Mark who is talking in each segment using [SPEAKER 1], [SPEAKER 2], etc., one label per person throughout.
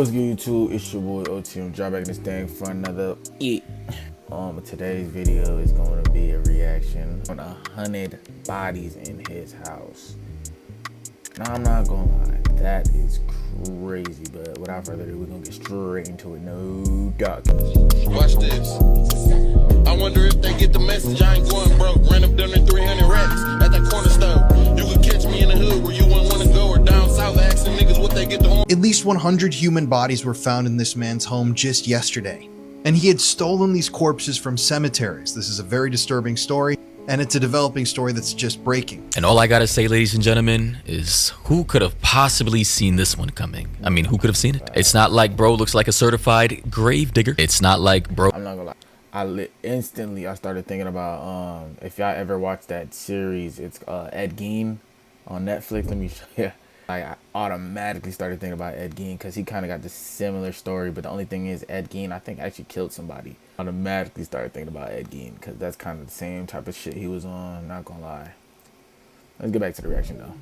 [SPEAKER 1] What's good, YouTube? It's your boy OT. I'm dropping this thing for another eat. Today's video is going to be a reaction on 100 bodies in his house. Now, I'm not gonna lie, that is crazy. But without further ado, we're gonna get straight into it. No duck.
[SPEAKER 2] Watch this. I wonder if they get the message. I ain't going broke. Ran up down 300 racks at that corner store. You could catch me in the hood where you wouldn't want to go, or down south asking niggas what they get to.
[SPEAKER 3] At least 100 human bodies were found in this man's home just yesterday, and he had stolen these corpses from cemeteries. This is a very disturbing story, and it's a developing story that's just breaking.
[SPEAKER 4] And all I gotta say, ladies and gentlemen, is who could have possibly seen this one coming? I mean, who could have seen it? It's not like bro looks like a certified grave digger. It's not like bro.
[SPEAKER 1] I'm not gonna lie. Instantly I started thinking about if y'all ever watched that series, it's Ed Gein on Netflix. Let me show you. I automatically started thinking about Ed Gein because he kind of got this similar story, but the only thing is Ed Gein, I think, actually killed somebody. Automatically started thinking about Ed Gein because that's kind of the same type of shit he was on. Not gonna lie. Let's get back to the reaction though.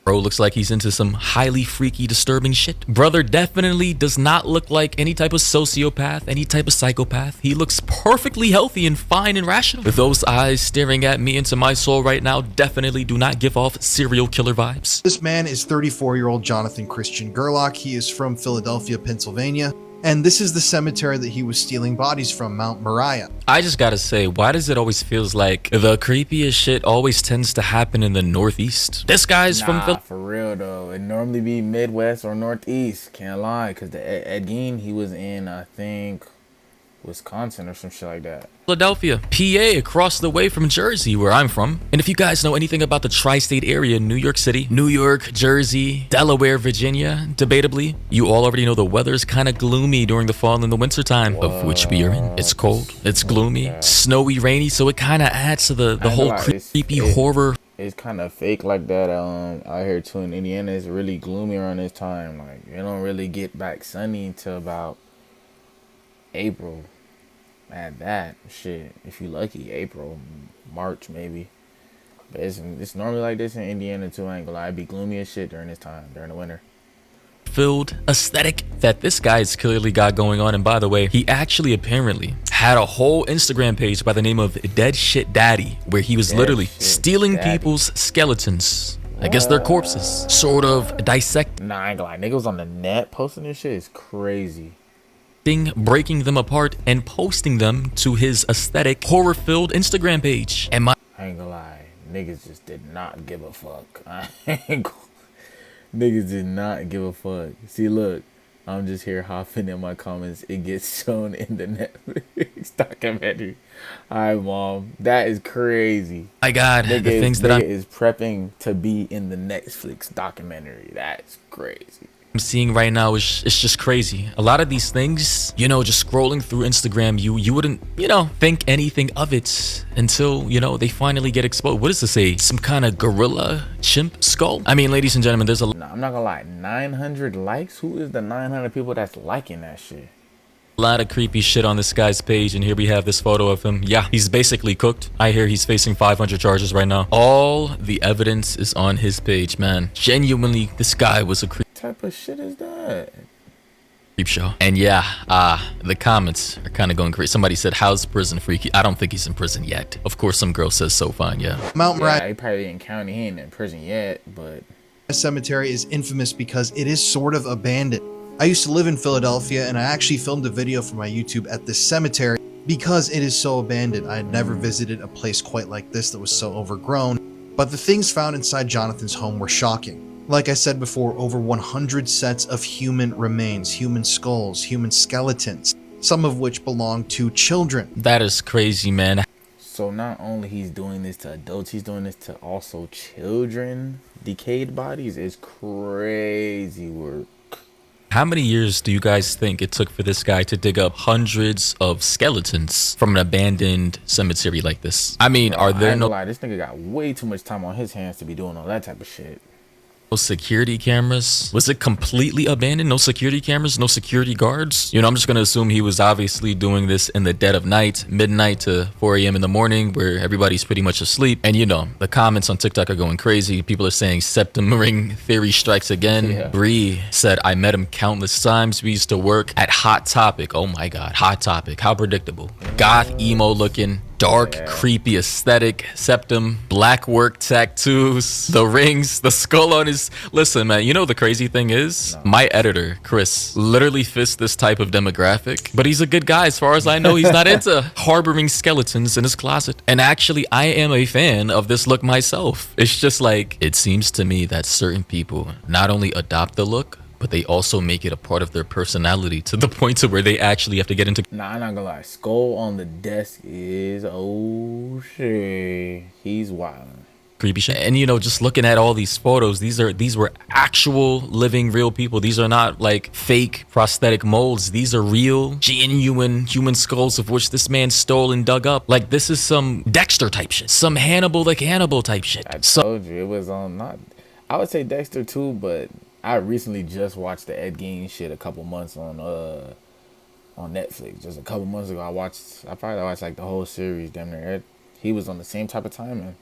[SPEAKER 4] Bro looks like he's into some highly freaky, disturbing shit. Brother definitely does not look like any type of sociopath, any type of psychopath. He looks perfectly healthy and fine and rational. With those eyes staring at me into my soul right now, definitely do not give off serial killer vibes.
[SPEAKER 3] This man is 34-year-old Jonathan Christian Gerlach. He is from Philadelphia, Pennsylvania, and this is the cemetery that he was stealing bodies from, Mount Moriah.
[SPEAKER 4] I just gotta say, why does it always feels like the creepiest shit always tends to happen in the Northeast? This guy's from Philly.
[SPEAKER 1] For real though, it normally be Midwest or Northeast. Can't lie, because the Ed Gein, he was in, I think, Wisconsin or some shit like that.
[SPEAKER 4] Philadelphia, PA, across the way from Jersey, where I'm from. And if you guys know anything about the tri-state area, New York City, New York, Jersey, Delaware, Virginia, debatably, you all already know the weather's kind of gloomy during the fall and the winter time, of which we are in. It's cold, it's gloomy, snowy, rainy, so it kind of adds to the whole creepy horror.
[SPEAKER 1] It's kind of fake like that out here too in Indiana. It's really gloomy around this time. Like, it don't really get back sunny until about April. At that shit, if you lucky, April, March maybe. But it's normally like this in Indiana too. I ain't gonna lie, it'd be gloomy as shit during this time, during the winter.
[SPEAKER 4] Filled aesthetic that this guy's clearly got going on. And by the way, he actually apparently had a whole Instagram page by the name of Dead Shit Daddy, where he was literally stealing people's skeletons. I guess they're corpses, sort of dissect.
[SPEAKER 1] Nah, I ain't gonna lie, niggas on the net posting this shit is crazy.
[SPEAKER 4] Breaking them apart and posting them to his aesthetic horror-filled Instagram page. And
[SPEAKER 1] I ain't gonna lie, niggas just did not give a fuck. Niggas did not give a fuck. See, look, I'm just here hopping in my comments. It gets shown in the Netflix documentary. Alright, mom, that is crazy.
[SPEAKER 4] My God, the things that
[SPEAKER 1] is prepping to be in the Netflix documentary. That's crazy.
[SPEAKER 4] I'm seeing right now is it's just crazy. A lot of these things, you know, just scrolling through Instagram, you wouldn't, you know, think anything of it until, you know, they finally get exposed. What does this say? Some kind of gorilla chimp skull? I mean, ladies and gentlemen, there's a
[SPEAKER 1] Nah, I'm not gonna lie, 900 likes? Who is the 900 people that's liking that shit?
[SPEAKER 4] lot of creepy shit on this guy's page, and here we have this photo of him. Yeah, he's basically cooked. I hear he's facing 500 charges right now. All the evidence is on his page, man. Genuinely, this guy was a creep.
[SPEAKER 1] Type of shit is that?
[SPEAKER 4] Creep show. And yeah, the comments are kind of going crazy. Somebody said, how's prison freaky? I don't think he's in prison yet. Of course, some girl says so fine, yeah.
[SPEAKER 3] Mount Moriah
[SPEAKER 1] He probably in county, he ain't in prison yet, but
[SPEAKER 3] cemetery is infamous because it is sort of abandoned. I used to live in Philadelphia, and I actually filmed a video for my YouTube at this cemetery because it is so abandoned. I had never visited a place quite like this that was so overgrown, but the things found inside Jonathan's home were shocking. Like I said before, over 100 sets of human remains, human skulls, human skeletons, some of which belong to children.
[SPEAKER 4] That is crazy, man.
[SPEAKER 1] so not only he's doing this to adults, he's doing this to also children. Decayed bodies is crazy work.
[SPEAKER 4] How many years do you guys think it took for this guy to dig up hundreds of skeletons from an abandoned cemetery like this? I mean, are there no...
[SPEAKER 1] Lie, this nigga got way too much time on his hands to be doing all that type of shit.
[SPEAKER 4] No security cameras. Was it completely abandoned? No security cameras, no security guards? You know, I'm just gonna assume he was obviously doing this in the dead of night, midnight to 4 a.m. in the morning, where everybody's pretty much asleep. And you know, the comments on TikTok are going crazy. People are saying septum ring theory strikes again.
[SPEAKER 1] Yeah.
[SPEAKER 4] Bree said, I met him countless times. We used to work at Hot Topic. Oh my God, Hot Topic. How predictable. Goth, emo looking. Dark, creepy aesthetic, septum, black work tattoos, the rings, the skull on his... Listen, man, you know the crazy thing is? My editor, Chris, literally fits this type of demographic, but he's a good guy as far as I know. He's not into harboring skeletons in his closet. And actually, I am a fan of this look myself. It's just like, it seems to me that certain people not only adopt the look, but they also make it a part of their personality to the point to where they actually have to get into...
[SPEAKER 1] Nah, I'm not gonna lie. Skull on the desk is, oh shit, he's wild.
[SPEAKER 4] Creepy shit. And you know, just looking at all these photos, these were actual living real people. These are not like fake prosthetic molds. These are real, genuine human skulls of which this man stole and dug up. Like, this is some Dexter type shit, some Hannibal type shit.
[SPEAKER 1] I told you it was on not. I would say Dexter too, but I recently just watched the Ed Gein shit a couple months on Netflix. Just a couple months ago, I probably watched like the whole series. Damn near. He was on the same type of timing.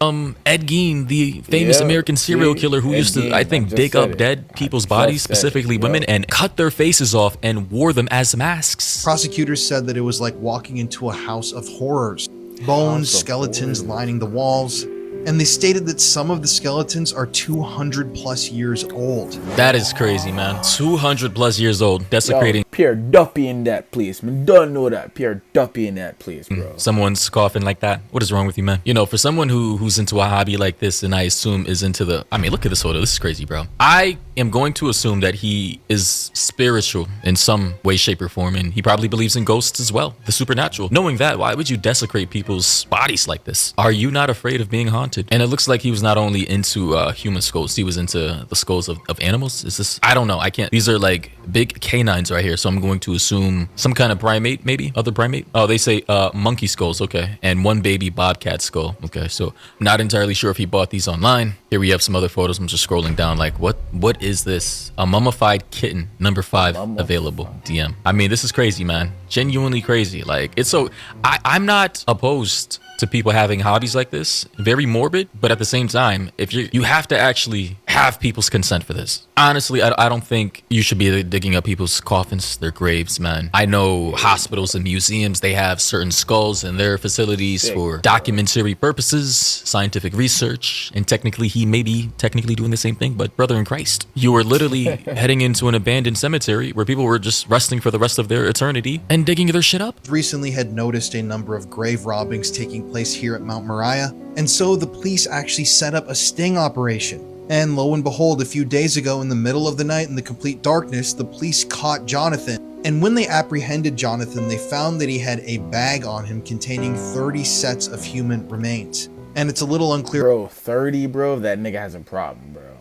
[SPEAKER 4] Ed Gein, the famous American serial killer who used to, I think, dig up dead people's bodies, specifically women, and cut their faces off and wore them as masks.
[SPEAKER 3] Prosecutors said that it was like walking into a house of horrors. Bones, skeletons lining the walls. And they stated that some of the skeletons are 200 plus years old.
[SPEAKER 4] That is crazy, man. 200 plus years old, desecrating.
[SPEAKER 1] Yo, Pierre Duppy in that place, man. Don't know that. Pierre Duppy in that place, bro.
[SPEAKER 4] Someone's coughing like that. What is wrong with you, man? You know, for someone who's into a hobby like this, and I assume is into the... I mean, look at this photo. This is crazy, bro. I am going to assume that he is spiritual in some way, shape, or form, and he probably believes in ghosts as well, the supernatural. Knowing that, why would you desecrate people's bodies like this? Are you not afraid of being haunted? And it looks like he was not only into human skulls, he was into the skulls of animals. Is this... I don't know. I can't... These are like big canines right here, so I'm going to assume some kind of primate, maybe? Other primate? Oh, they say monkey skulls. Okay. And one baby bobcat skull. Okay, so not entirely sure if he bought these online. Here we have some other photos. I'm just scrolling down like, what is this? A mummified kitten, number 5, available. DM. I mean, this is crazy, man. Genuinely crazy. Like, it's so... I'm not opposed to people having hobbies like this. Very morbid, but at the same time, if you have to actually have people's consent for this. Honestly, I don't think you should be digging up people's coffins, their graves, man. I know hospitals and museums, they have certain skulls in their facilities for documentary purposes, scientific research, and technically he may be technically doing the same thing, but brother in Christ, you were literally heading into an abandoned cemetery where people were just resting for the rest of their eternity and digging their shit up.
[SPEAKER 3] Recently had noticed a number of grave robbings taking place here at Mount Moriah, and so the police actually set up a sting operation. And lo and behold, a few days ago in the middle of the night in the complete darkness, the police caught Jonathan. And when they apprehended Jonathan, they found that he had a bag on him containing 30 sets of human remains. And it's a little unclear.
[SPEAKER 1] Bro, 30, bro, that nigga has a problem, bro.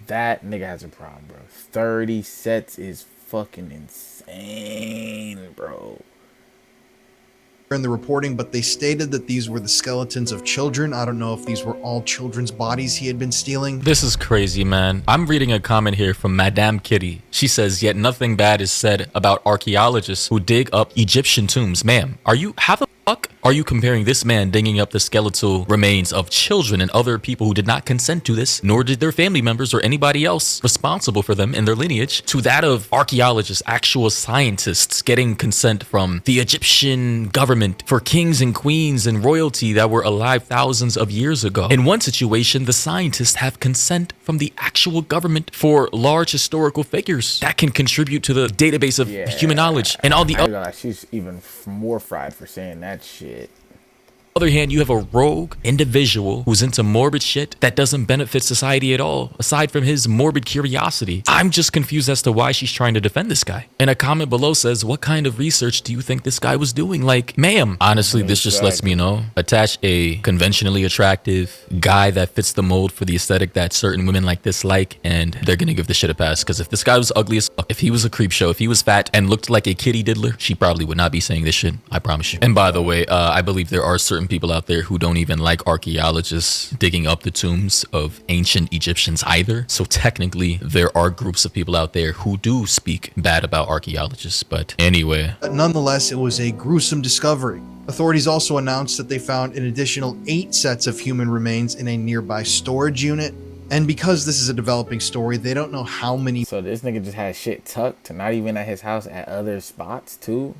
[SPEAKER 1] That nigga has a problem, bro. 30 sets is fucking insane, bro.
[SPEAKER 3] In the reporting, but they stated that these were the skeletons of children. I don't know if these were all children's bodies he had been stealing.
[SPEAKER 4] This is crazy, man. I'm reading a comment here from Madame Kitty. She says, yet nothing bad is said about archaeologists who dig up Egyptian tombs. Ma'am, how the fuck are you comparing this man digging up the skeletal remains of children and other people who did not consent to this, nor did their family members or anybody else responsible for them in their lineage, to that of archaeologists, actual scientists getting consent from the Egyptian government for kings and queens and royalty that were alive thousands of years ago? In one situation, the scientists have consent from the actual government for large historical figures that can contribute to the database of human knowledge. And all the other...
[SPEAKER 1] She's even more fried for saying that shit.
[SPEAKER 4] Other hand, you have a rogue individual who's into morbid shit that doesn't benefit society at all, aside from his morbid curiosity. I'm just confused as to why she's trying to defend this guy. And a comment below says, what kind of research do you think this guy was doing? Like, ma'am, honestly, this just lets me know. Attach a conventionally attractive guy that fits the mold for the aesthetic that certain women like this like, and they're gonna give this shit a pass. Because if this guy was ugly as fuck, if he was a creep show, if he was fat and looked like a kitty diddler, she probably would not be saying this shit. I promise you. And by the way, I believe there are certain some people out there who don't even like archaeologists digging up the tombs of ancient Egyptians either. So technically, there are groups of people out there who do speak bad about archaeologists. But anyway.
[SPEAKER 3] Nonetheless, it was a gruesome discovery. Authorities also announced that they found an additional 8 sets of human remains in a nearby storage unit. And because this is a developing story, they don't know how many.
[SPEAKER 1] So this nigga just had shit tucked, not even at his house, at other spots too.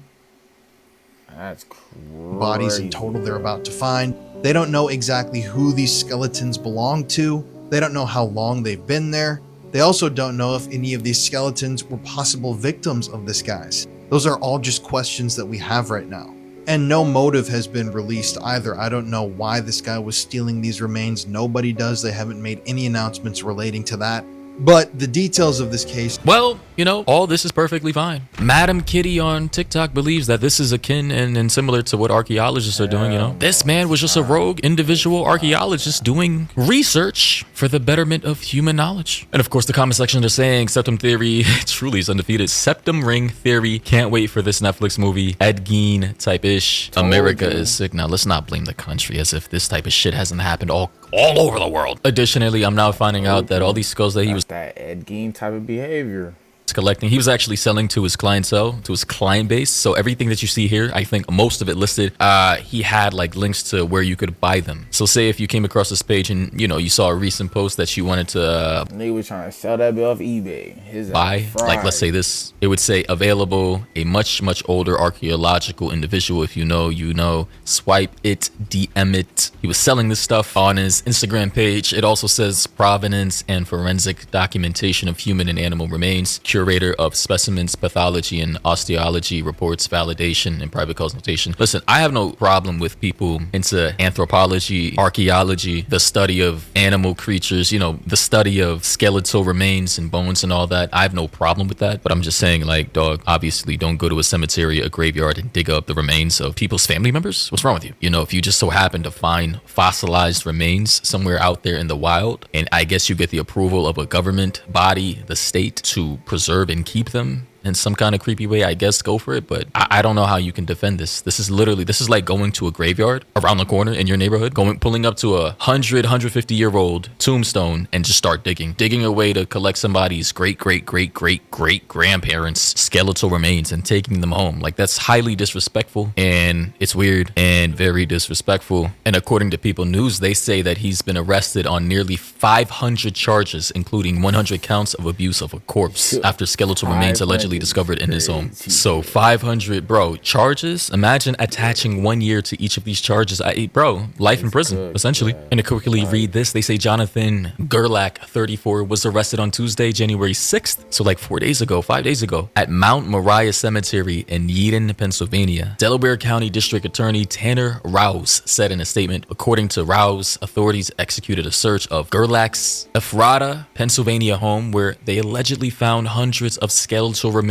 [SPEAKER 1] That's crazy.
[SPEAKER 3] Bodies in total they're about to find. They don't know exactly who these skeletons belong to. They don't know how long they've been there. They also don't know if any of these skeletons were possible victims of this guy's. Those are all just questions that we have right now. And no motive has been released either. I don't know why this guy was stealing these remains. Nobody does. They haven't made any announcements relating to that. But the details of this case.
[SPEAKER 4] Well, you know, all this is perfectly fine. Madam Kitty on TikTok believes that this is akin and similar to what archaeologists are doing, you know. This man was just a rogue individual archaeologist doing research for the betterment of human knowledge. And of course, the comment section are saying septum theory truly is undefeated. Septum ring theory. Can't wait for this Netflix movie. Ed Gein type-ish. America is sick. Now, let's not blame the country as if this type of shit hasn't happened all over the world. Additionally, I'm now finding out that all these skulls that he was
[SPEAKER 1] that Ed Gein type of behavior
[SPEAKER 4] collecting, he was actually selling to his clientele, to his client base. So everything that you see here, I think most of it listed, he had like links to where you could buy them. So say if you came across this page and you know you saw a recent post that you wanted to
[SPEAKER 1] nigga was trying to sell that bill off eBay, his
[SPEAKER 4] buy, like let's say this, it would say available, a much older archaeological individual. If you know, swipe it, DM it. He was selling this stuff on his Instagram page. It also says provenance and forensic documentation of human and animal remains, curator of specimens, pathology and osteology, reports validation and private consultation. Listen, I have no problem with people into anthropology, archaeology, the study of animal creatures, you know, the study of skeletal remains and bones and all that. I have no problem with that. But I'm just saying, like, dog, obviously don't go to a cemetery, a graveyard and dig up the remains of people's family members. What's wrong with you? You know, if you just so happen to find fossilized remains somewhere out there in the wild, and I guess you get the approval of a government body, the state, to preserve and keep them in some kind of creepy way, I guess go for it. But I don't know how you can defend this. This is like going to a graveyard around the corner in your neighborhood, pulling up to a 150-year-old tombstone and just start digging away to collect somebody's great grandparents' skeletal remains and taking them home. Like, that's highly disrespectful, and it's weird and very disrespectful. And according to People News, they say that he's been arrested on nearly 500 charges, including 100 counts of abuse of a corpse after skeletal remains allegedly discovered in his home. So 500, bro, charges. Imagine attaching 1 year to each of these charges. Life in prison, essentially. And to quickly read this, they say Jonathan Gerlach, 34, was arrested on Tuesday, January 6th. So like 5 days ago, at Mount Moriah Cemetery in Yeadon, Pennsylvania. Delaware County District Attorney Tanner Rouse said in a statement, according to Rouse, authorities executed a search of Gerlach's Ephrata, Pennsylvania home where they allegedly found hundreds of skeletal remains.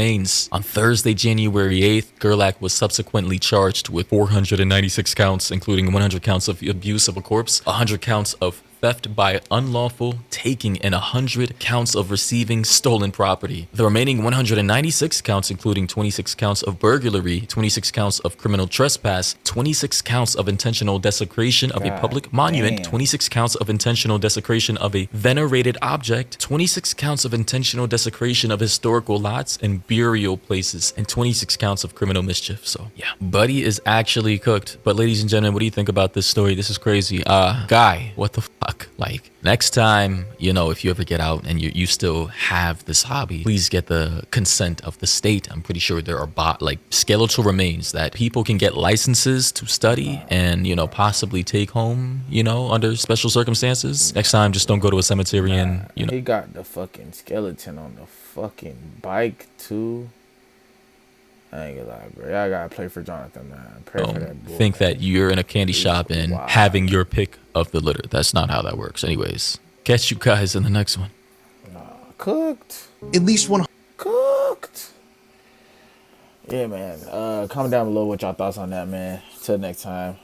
[SPEAKER 4] On Thursday, January 8th, Gerlach was subsequently charged with 496 counts, including 100 counts of abuse of a corpse, 100 counts of theft by unlawful taking, and 100 counts of receiving stolen property. The remaining 196 counts, including 26 counts of burglary, 26 counts of criminal trespass, 26 counts of intentional desecration of a public monument, 26 counts of intentional desecration of a venerated object, 26 counts of intentional desecration of historical lots and burial places, and 26 counts of criminal mischief. So yeah, buddy is actually cooked. But ladies and gentlemen, what do you think about this story? This is crazy. Guy, what the fuck? Like, next time, you know, if you ever get out and you still have this hobby, please get the consent of the state. I'm pretty sure there are like skeletal remains that people can get licenses to study and, you know, possibly take home, you know, under special circumstances. Next time, just don't go to a cemetery and, you know.
[SPEAKER 1] He got the fucking skeleton on the fucking bike too. I ain't gonna lie, bro. I gotta play for Jonathan, man. Pray for that boy.
[SPEAKER 4] Think that you're in a candy shop and having your pick of the litter. That's not how that works. Anyways, catch you guys in the next one.
[SPEAKER 1] Cooked.
[SPEAKER 3] At least one.
[SPEAKER 1] Cooked. Yeah, man. Comment down below what y'all thoughts on that, man. Till next time.